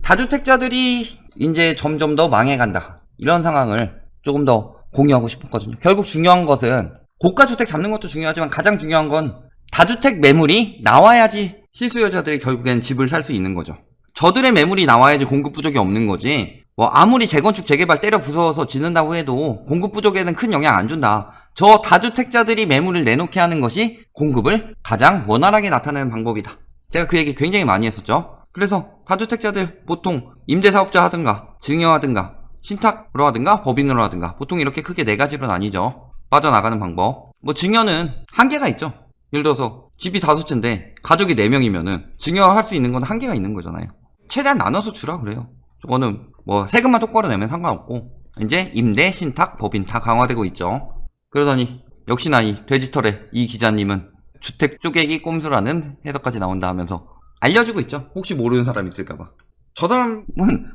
다주택자들이 이제 점점 더 망해간다. 이런 상황을 조금 더 공유하고 싶었거든요. 결국 중요한 것은 고가주택 잡는 것도 중요하지만 가장 중요한 건 다주택 매물이 나와야지 실수요자들이 결국엔 집을 살 수 있는 거죠. 저들의 매물이 나와야지 공급 부족이 없는 거지. 뭐 아무리 재건축 재개발 때려 부숴서 짓는다고 해도 공급 부족에는 큰 영향 안 준다. 저 다주택자들이 매물을 내놓게 하는 것이 공급을 가장 원활하게 나타내는 방법이다. 제가 그 얘기 굉장히 많이 했었죠. 그래서 다주택자들 보통 임대사업자 하든가 증여하든가 신탁으로 하든가 법인으로 하든가 보통 이렇게 크게 네 가지로 나뉘죠. 빠져나가는 방법. 뭐 증여는 한계가 있죠. 예를 들어서 집이 5채인데 가족이 4명이면은 증여할 수 있는 건 한계가 있는 거잖아요. 최대한 나눠서 주라 그래요. 저거는 뭐 세금만 똑바로 내면 상관없고 이제 임대, 신탁, 법인 다 강화되고 있죠. 그러더니 역시나 이 돼지털의 이 기자님은 주택 쪼개기 꼼수라는 해석까지 나온다 하면서 알려주고 있죠. 혹시 모르는 사람 있을까봐. 저 사람은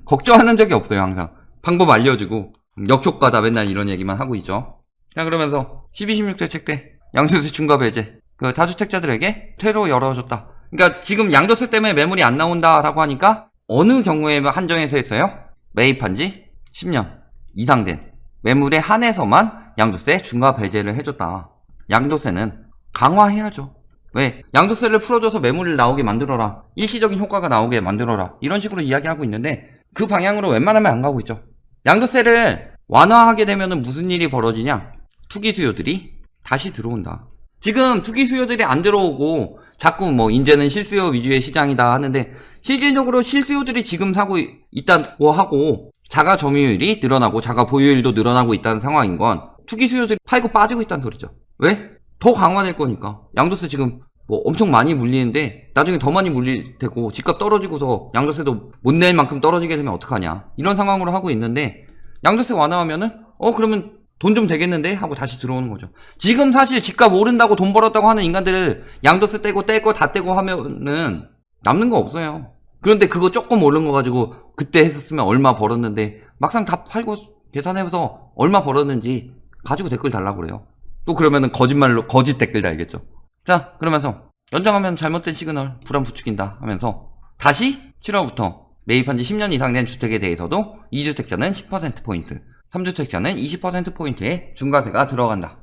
걱정하는 적이 없어요. 항상 방법 알려주고 역효과다 맨날 이런 얘기만 하고 있죠. 자, 그러면서 12, 16대 책 때 양도세 중과 배제 그 다주택자들에게 퇴로 열어줬다. 그러니까 지금 양도세 때문에 매물이 안 나온다라고 하니까 어느 경우에 한정해서 했어요? 매입한 지 10년 이상 된 매물에 한해서만 양도세 중과 배제를 해줬다. 양도세는 강화해야죠. 왜? 양도세를 풀어줘서 매물을 나오게 만들어라. 일시적인 효과가 나오게 만들어라. 이런 식으로 이야기하고 있는데 그 방향으로 웬만하면 안 가고 있죠. 양도세를 완화하게 되면 무슨 일이 벌어지냐? 투기 수요들이 다시 들어온다. 지금 투기 수요들이 안 들어오고 자꾸 뭐 이제는 실수요 위주의 시장이다 하는데 실질적으로 실수요들이 지금 사고 있다고 하고 자가 점유율이 늘어나고 자가 보유율도 늘어나고 있다는 상황인 건 투기 수요들이 팔고 빠지고 있다는 소리죠. 왜? 더 강화될 거니까. 양도세 지금 뭐 엄청 많이 물리는데 나중에 더 많이 물릴 테고 집값 떨어지고서 양도세도 못 낼 만큼 떨어지게 되면 어떡하냐. 이런 상황으로 하고 있는데 양도세 완화하면은 그러면 돈 좀 되겠는데 하고 다시 들어오는 거죠. 지금 사실 집값 오른다고 돈 벌었다고 하는 인간들을 양도세 떼고 다 떼고 하면은 남는 거 없어요. 그런데 그거 조금 오른 거 가지고 그때 했었으면 얼마 벌었는데 막상 다 팔고 계산해서 얼마 벌었는지 가지고 댓글 달라고 그래요. 또 그러면은 거짓말로 거짓 댓글 달겠죠. 자, 그러면서 연장하면 잘못된 시그널 불안 부추긴다 하면서 다시 7월부터 매입한 지 10년 이상 된 주택에 대해서도 2주택자는 10%포인트 3주택자는 20%포인트의 중과세가 들어간다.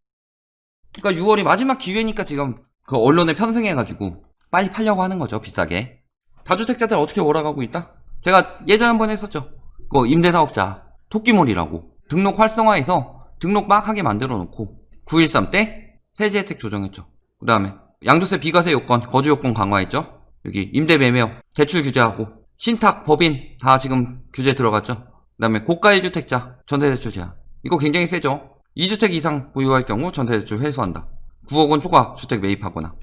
그러니까 6월이 마지막 기회니까 지금 그 언론에 편승해가지고 빨리 팔려고 하는 거죠. 비싸게. 다주택자들 어떻게 몰아가고 있다? 제가 예전에 한번 했었죠. 그 임대사업자 토끼몰이라고 등록 활성화해서 등록 막 하게 만들어 놓고 9.13 때 세제 혜택 조정했죠. 그 다음에 양도세 비과세 요건 거주 요건 강화했죠. 여기 임대 매매 대출 규제하고 신탁 법인 다 지금 규제 들어갔죠. 그 다음에 고가 1주택자 전세대출 제한 이거 굉장히 세죠. 2주택 이상 보유할 경우 전세대출 회수한다. 9억 원 초과 주택 매입하거나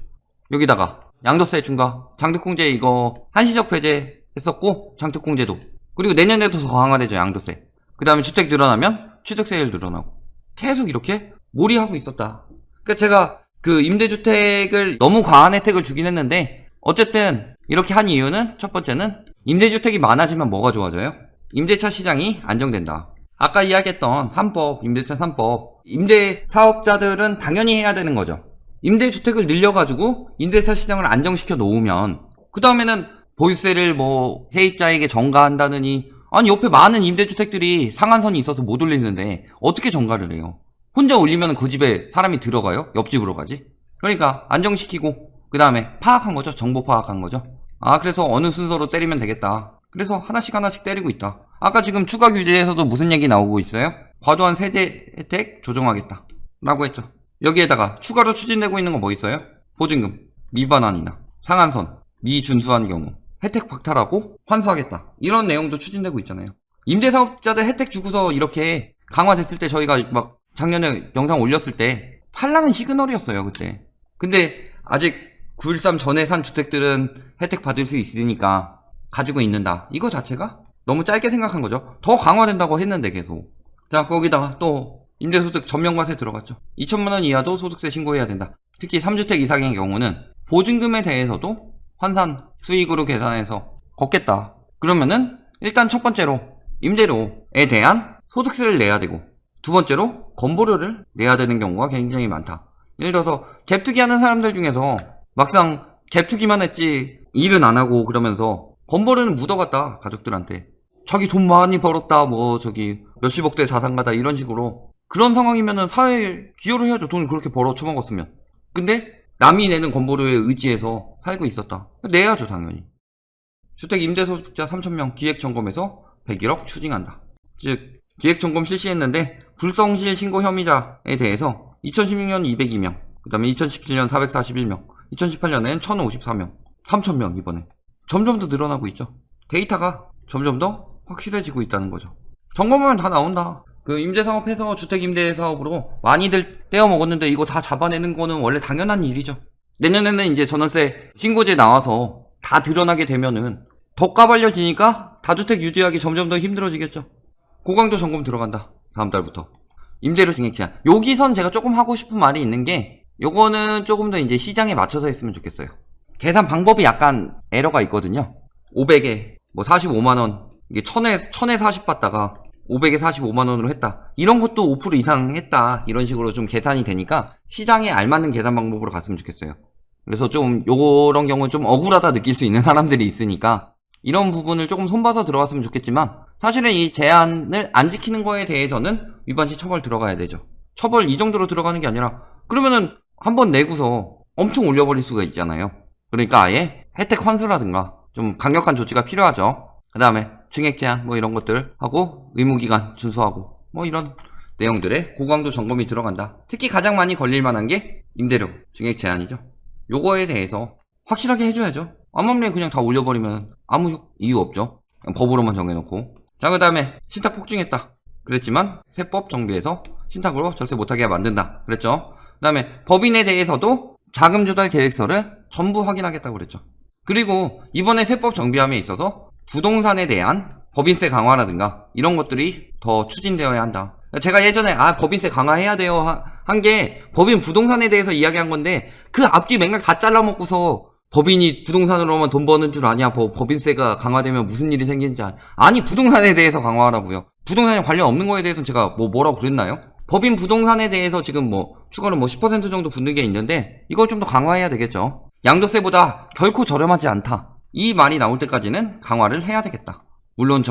여기다가 양도세 중과 장특공제 이거 한시적 배제 했었고 장특공제도 그리고 내년에도 더 강화되죠. 양도세. 그 다음에 주택 늘어나면 취득세율 늘어나고 계속 이렇게 몰이하고 있었다. 그러니까 제가 그 임대주택을 너무 과한 혜택을 주긴 했는데 어쨌든 이렇게 한 이유는 첫 번째는 임대주택이 많아지면 뭐가 좋아져요? 임대차 시장이 안정된다. 아까 이야기했던 3법, 임대차 3법 임대사업자들은 당연히 해야 되는 거죠. 임대주택을 늘려가지고 임대차 시장을 안정시켜 놓으면 그 다음에는 보유세를 뭐 세입자에게 전가한다느니 아니 옆에 많은 임대주택들이 상한선이 있어서 못 올리는데 어떻게 전가를 해요? 혼자 올리면 그 집에 사람이 들어가요? 옆집으로 가지? 그러니까 안정시키고 그 다음에 파악한 거죠. 정보 파악한 거죠. 그래서 어느 순서로 때리면 되겠다. 그래서 하나씩 때리고 있다. 아까 지금 추가 규제에서도 무슨 얘기 나오고 있어요? 과도한 세제 혜택 조정하겠다 라고 했죠. 여기에다가 추가로 추진되고 있는 거 뭐 있어요? 보증금 미반환이나 상한선 미준수한 경우 혜택 박탈하고 환수하겠다. 이런 내용도 추진되고 있잖아요. 임대사업자들 혜택 주고서 이렇게 강화됐을 때 저희가 막 작년에 영상 올렸을 때 팔라는 시그널이었어요. 그때. 근데 아직 9.13 전에 산 주택들은 혜택 받을 수 있으니까 가지고 있는다. 이거 자체가 너무 짧게 생각한 거죠. 더 강화된다고 했는데 계속. 자, 거기다가 또 임대소득 전면과세 들어갔죠. 2천만 원 이하도 소득세 신고해야 된다. 특히 3주택 이상의 경우는 보증금에 대해서도 환산 수익으로 계산해서 걷겠다. 그러면은 일단 첫 번째로 임대료에 대한 소득세를 내야 되고 두 번째로 건보료를 내야 되는 경우가 굉장히 많다. 예를 들어서 갭투기 하는 사람들 중에서 막상 갭투기만 했지 일은 안 하고 그러면서 건보료는 묻어갔다, 가족들한테. 자기 돈 많이 벌었다, 몇십억대 자산가다, 이런 식으로. 그런 상황이면은 사회에 기여를 해야죠. 돈을 그렇게 벌어 처먹었으면. 근데 남이 내는 건보료에 의지해서 살고 있었다. 내야죠, 당연히. 주택 임대소득자 3,000명 기획점검에서 101억 추징한다. 즉, 기획점검 실시했는데 불성실 신고 혐의자에 대해서 2016년 202명, 그 다음에 2017년 441명, 2018년에는 1,054명, 3,000명 이번에. 점점 더 늘어나고 있죠. 데이터가 점점 더 확실해지고 있다는 거죠. 점검하면 다 나온다. 그 임대사업해서 주택임대사업으로 많이들 떼어먹었는데 이거 다 잡아내는 거는 원래 당연한 일이죠. 내년에는 이제 전월세 신고제 나와서 다 드러나게 되면은 더 까발려지니까 다주택 유지하기 점점 더 힘들어지겠죠. 고강도 점검 들어간다. 다음 달부터. 임대료 증액 제한. 여기선 제가 조금 하고 싶은 말이 있는 게, 요거는 조금 더 이제 시장에 맞춰서 했으면 좋겠어요. 계산 방법이 약간 에러가 있거든요. 500에 45만원, 이게 1000에 40 받다가 500에 45만원으로 했다. 이런 것도 5% 이상 했다. 이런 식으로 좀 계산이 되니까 시장에 알맞는 계산 방법으로 갔으면 좋겠어요. 그래서 좀 요런 경우는 좀 억울하다 느낄 수 있는 사람들이 있으니까 이런 부분을 조금 손봐서 들어갔으면 좋겠지만, 사실은 이 제한을 안 지키는 거에 대해서는 위반시 처벌 들어가야 되죠. 처벌 이 정도로 들어가는 게 아니라 그러면은 한번 내고서 엄청 올려버릴 수가 있잖아요. 그러니까 아예 혜택 환수라든가 좀 강력한 조치가 필요하죠. 그 다음에 증액 제한 이런 것들 하고 의무기간 준수하고 이런 내용들의 고강도 점검이 들어간다. 특히 가장 많이 걸릴 만한 게 임대료 증액 제한이죠. 요거에 대해서 확실하게 해줘야죠. 암암리에 그냥 다 올려버리면 아무 이유 없죠. 법으로만 정해놓고. 자, 그 다음에 신탁 폭증했다 그랬지만 세법 정비해서 신탁으로 절세 못하게 만든다 그랬죠. 그 다음에 법인에 대해서도 자금 조달 계획서를 전부 확인하겠다고 그랬죠. 그리고 이번에 세법 정비함에 있어서 부동산에 대한 법인세 강화라든가 이런 것들이 더 추진되어야 한다. 제가 예전에 법인세 강화해야 돼요 한 게 법인 부동산에 대해서 이야기한 건데, 그 앞뒤 맥락 다 잘라먹고서 법인이 부동산으로만 돈 버는 줄 아냐, 법인세가 강화되면 무슨 일이 생기는지 아니, 부동산에 대해서 강화하라고요. 부동산에 관련 없는 거에 대해서는 제가 뭐라고 그랬나요? 법인 부동산에 대해서 지금 추가로 10% 정도 붙는 게 있는데 이걸 좀 더 강화해야 되겠죠. 양도세보다 결코 저렴하지 않다, 이 말이 나올 때까지는 강화를 해야 되겠다. 물론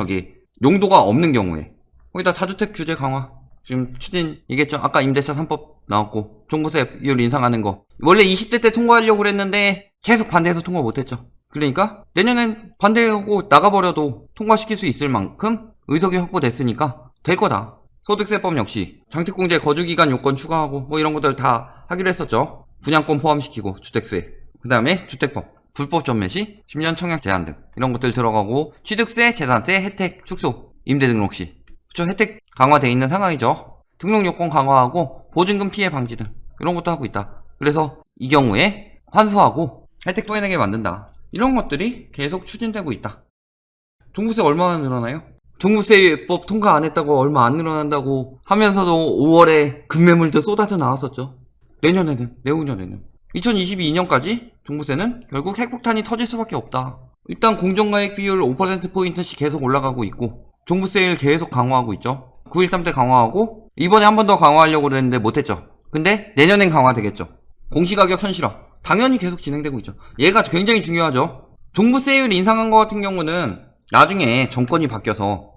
용도가 없는 경우에. 거기다 다주택 규제 강화 지금 추진이겠죠. 아까 임대차 3법 나왔고 종부세율 인상하는 거 원래 20대 때 통과하려고 그랬는데 계속 반대해서 통과 못했죠. 그러니까 내년엔 반대하고 나가버려도 통과시킬 수 있을 만큼 의석이 확보됐으니까 될 거다. 소득세법 역시 장택공제 거주기간 요건 추가하고 이런 것들 다 하기로 했었죠. 분양권 포함시키고 주택세, 그 다음에 주택법 불법 전매 시 10년 청약 제한 등 이런 것들 들어가고, 취득세, 재산세 혜택 축소, 임대 등록 시 혜택 강화되어 있는 상황이죠. 등록 요건 강화하고 보증금 피해 방지 등 이런 것도 하고 있다. 그래서 이 경우에 환수하고 혜택 토해내게 만든다. 이런 것들이 계속 추진되고 있다. 종부세 얼마나 늘어나요? 종부세법 통과 안 했다고 얼마 안 늘어난다고 하면서도 5월에 급매물도 쏟아져 나왔었죠. 내후년에는 2022년까지 종부세는 결국 핵폭탄이 터질 수밖에 없다. 일단 공정가액 비율 5%포인트씩 계속 올라가고 있고, 종부세율 계속 강화하고 있죠. 9.13 때 강화하고 이번에 한 번 더 강화하려고 그랬는데 못했죠. 근데 내년엔 강화되겠죠. 공시가격 현실화 당연히 계속 진행되고 있죠. 얘가 굉장히 중요하죠. 종부세율 인상한 것 같은 경우는 나중에 정권이 바뀌어서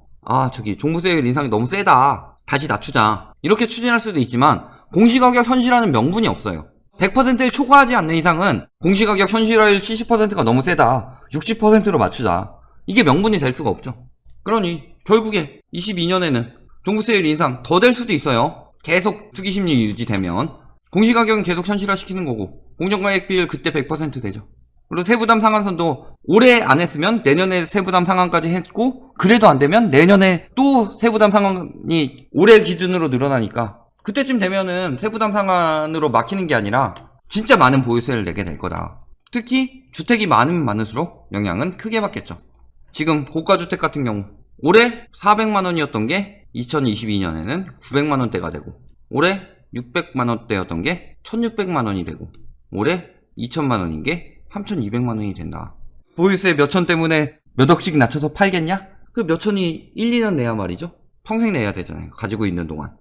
종부세율 인상이 너무 세다, 다시 낮추자, 이렇게 추진할 수도 있지만 공시가격 현실화는 명분이 없어요. 100%를 초과하지 않는 이상은 공시가격 현실화율 70%가 너무 세다, 60%로 맞추자, 이게 명분이 될 수가 없죠. 그러니 결국에 22년에는 종부세율 인상 더 될 수도 있어요. 계속 투기심리 유지되면. 공시가격은 계속 현실화시키는 거고 공정가액 비율 그때 100% 되죠. 그리고 세부담 상한선도 올해 안 했으면 내년에 세부담 상한까지 했고, 그래도 안 되면 내년에 또 세부담 상한이 올해 기준으로 늘어나니까 그때쯤 되면은 세부담 상한으로 막히는 게 아니라 진짜 많은 보유세를 내게 될 거다. 특히 주택이 많으면 많을수록 영향은 크게 받겠죠. 지금 고가주택 같은 경우 올해 400만원이었던 게 2022년에는 900만원대가 되고, 올해 600만원대였던 게 1600만원이 되고, 올해 2000만원인 게 3200만원이 된다. 보유세 몇천 때문에 몇 억씩 낮춰서 팔겠냐? 그 몇천이 1, 2년 내야 말이죠. 평생 내야 되잖아요, 가지고 있는 동안.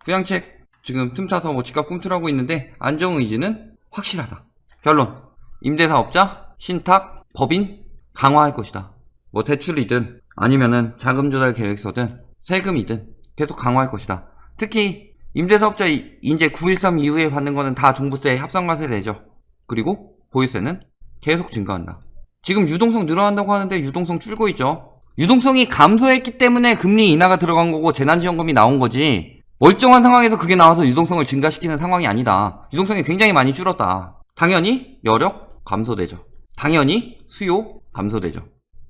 부양책 지금 틈타서 집값 꿈틀하고 있는데 안정의지는 확실하다. 결론, 임대사업자, 신탁, 법인 강화할 것이다. 뭐 대출이든 아니면은 자금 조달 계획서든 세금이든 계속 강화할 것이다. 특히 임대사업자 인제 9.13 이후에 받는 거는 다 종부세 합산과세 되죠. 그리고 보유세는 계속 증가한다. 지금 유동성 늘어난다고 하는데 유동성 줄고 있죠. 유동성이 감소했기 때문에 금리 인하가 들어간 거고 재난지원금이 나온 거지, 멀쩡한 상황에서 그게 나와서 유동성을 증가시키는 상황이 아니다. 유동성이 굉장히 많이 줄었다. 당연히 여력 감소되죠. 당연히 수요 감소되죠.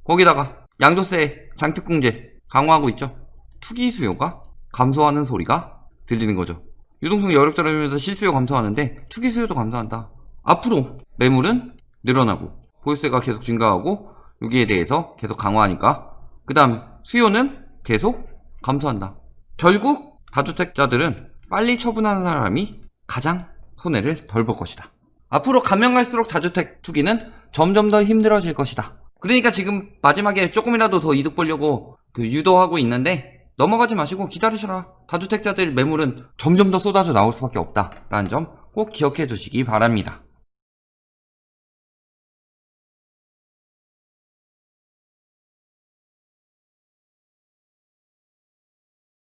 거기다가 양도세, 장특공제 강화하고 있죠. 투기 수요가 감소하는 소리가 들리는 거죠. 유동성이 여력 떨어지면서 실수요 감소하는데 투기 수요도 감소한다. 앞으로 매물은 늘어나고 보유세가 계속 증가하고 여기에 대해서 계속 강화하니까 그 다음 수요는 계속 감소한다. 결국 다주택자들은 빨리 처분하는 사람이 가장 손해를 덜 볼 것이다. 앞으로 가면 갈수록 다주택 투기는 점점 더 힘들어질 것이다. 그러니까 지금 마지막에 조금이라도 더 이득 보려고 유도하고 있는데 넘어가지 마시고 기다리셔라. 다주택자들 매물은 점점 더 쏟아져 나올 수밖에 없다라는 점 꼭 기억해 두시기 바랍니다.